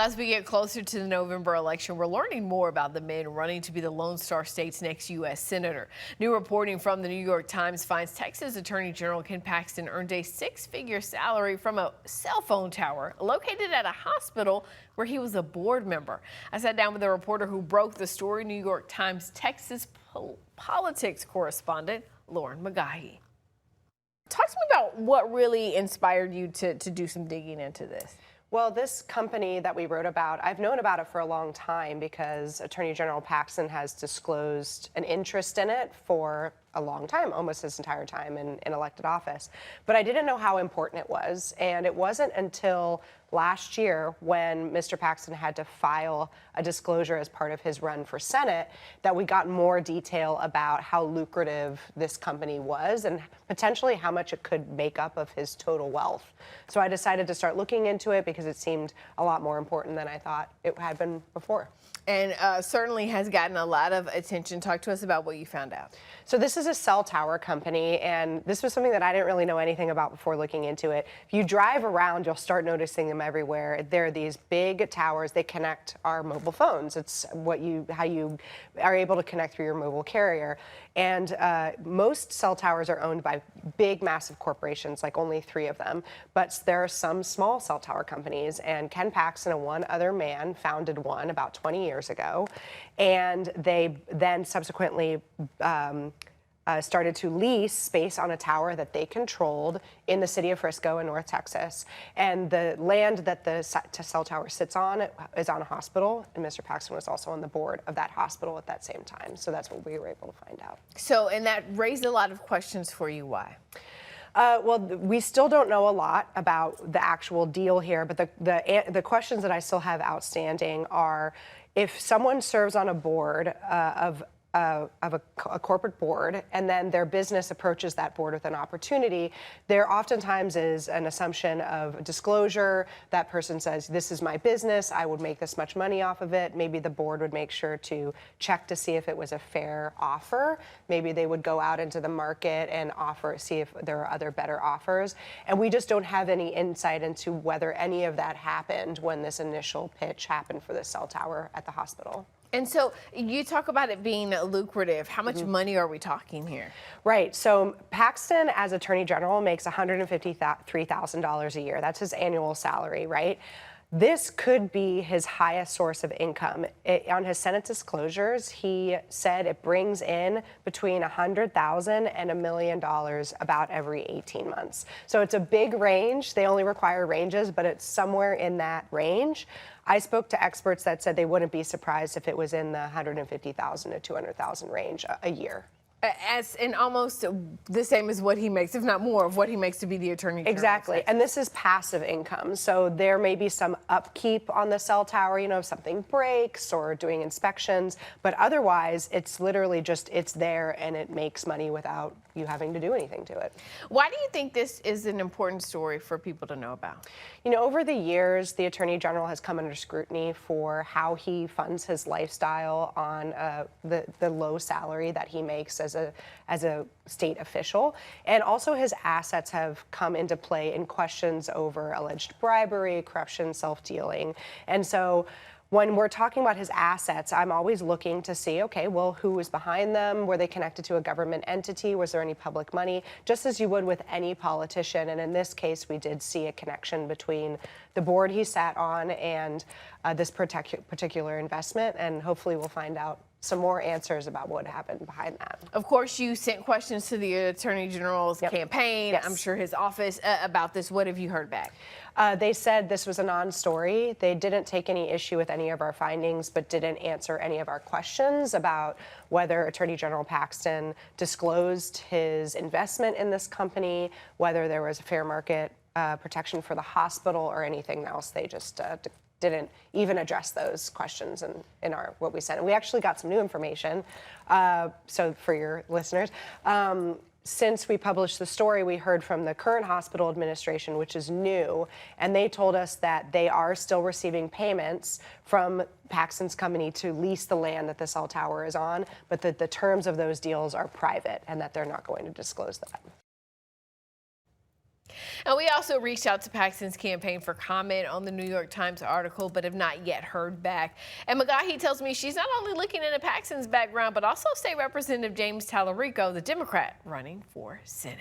as we get closer to the November election, we're learning more about the men running to be the Lone Star State's next U.S. Senator. New reporting from the New York Times finds Texas Attorney General Ken Paxton earned a six-figure salary from a cell phone tower located at a hospital where he was a board member. I sat down with a reporter who broke the story, New York Times Texas politics correspondent Lauren McGaughy. Talk to me about what really inspired you to do some digging into this. Well, this company that we wrote about, I've known about it for a long time because Attorney General Paxton has disclosed an interest in it for a long time, almost his entire time in elected office. But I didn't know how important it was, and it wasn't until last year when Mr. Paxton had to file a disclosure as part of his run for Senate that we got more detail about how lucrative this company was and potentially how much it could make up of his total wealth. So I decided to start looking into it because it seemed a lot more important than I thought it had been before. And certainly has gotten a lot of attention. Talk to us about what you found out. So this is a cell tower company, and this was something that I didn't really know anything about before looking into it. If you drive around, you'll start noticing them everywhere. They're these big towers. They connect our mobile phones. It's how you are able to connect through your mobile carrier. And most cell towers are owned by big, massive corporations, like only 3 of them. But there are some small cell tower companies, and Ken Paxton and one other man founded one about 20 years ago. And they then subsequently started to lease space on a tower that they controlled in the city of Frisco in North Texas. And the land that the cell tower sits on is on a hospital, and Mr. Paxton was also on the board of that hospital at that same time. So that's what we were able to find out. So, and that raised a lot of questions for you. Why? Well, we still don't know a lot about the actual deal here, but the questions that I still have outstanding are, if someone serves on a board of a corporate board, and then their business approaches that board with an opportunity, there oftentimes is an assumption of disclosure. That person says, this is my business, I would make this much money off of it. Maybe the board would make sure to check to see if it was a fair offer. Maybe they would go out into the market and see if there are other better offers. And we just don't have any insight into whether any of that happened when this initial pitch happened for the cell tower at the hospital. And so you talk about it being lucrative. How much money are we talking here? Right. So Paxton, as Attorney General, makes $153,000 a year. That's his annual salary, right? This could be his highest source of income. On his Senate disclosures, he said it brings in between $100,000 and $1 million about every 18 months. So it's a big range. They only require ranges, but it's somewhere in that range. I spoke to experts that said they wouldn't be surprised if it was in the $150,000 to $200,000 range a year. And almost the same as what he makes, if not more, of what he makes to be the Attorney General. Exactly. And this is passive income. So there may be some upkeep on the cell tower, you know, if something breaks or doing inspections. But otherwise, it's literally just it's there and it makes money without you having to do anything to it. Why do you think this is an important story for people to know about? You know, over the years, the Attorney General has come under scrutiny for how he funds his lifestyle on the low salary that he makes as a state official. And also his assets have come into play in questions over alleged bribery, corruption, self-dealing. And so when we're talking about his assets, I'm always looking to see, okay, well, who was behind them? Were they connected to a government entity? Was there any public money? Just as you would with any politician. And in this case, we did see a connection between the board he sat on and this particular investment. And hopefully we'll find out some more answers about what happened behind that. Of course, you sent questions to the Attorney General's campaign, Yes. I'm sure his office, about this. What have you heard back? They said this was a non-story. They didn't take any issue with any of our findings, but didn't answer any of our questions about whether Attorney General Paxton disclosed his investment in this company, whether there was a fair market protection for the hospital or anything else. They just didn't even address those questions in what we sent. And we actually got some new information. So for your listeners, since we published the story, we heard from the current hospital administration, which is new, and they told us that they are still receiving payments from Paxton's company to lease the land that the cell tower is on, but that the terms of those deals are private and that they're not going to disclose that. And we also reached out to Paxton's campaign for comment on the New York Times article, but have not yet heard back. And McGaughy tells me she's not only looking into Paxton's background, but also State Representative James Tallarico, the Democrat running for Senate.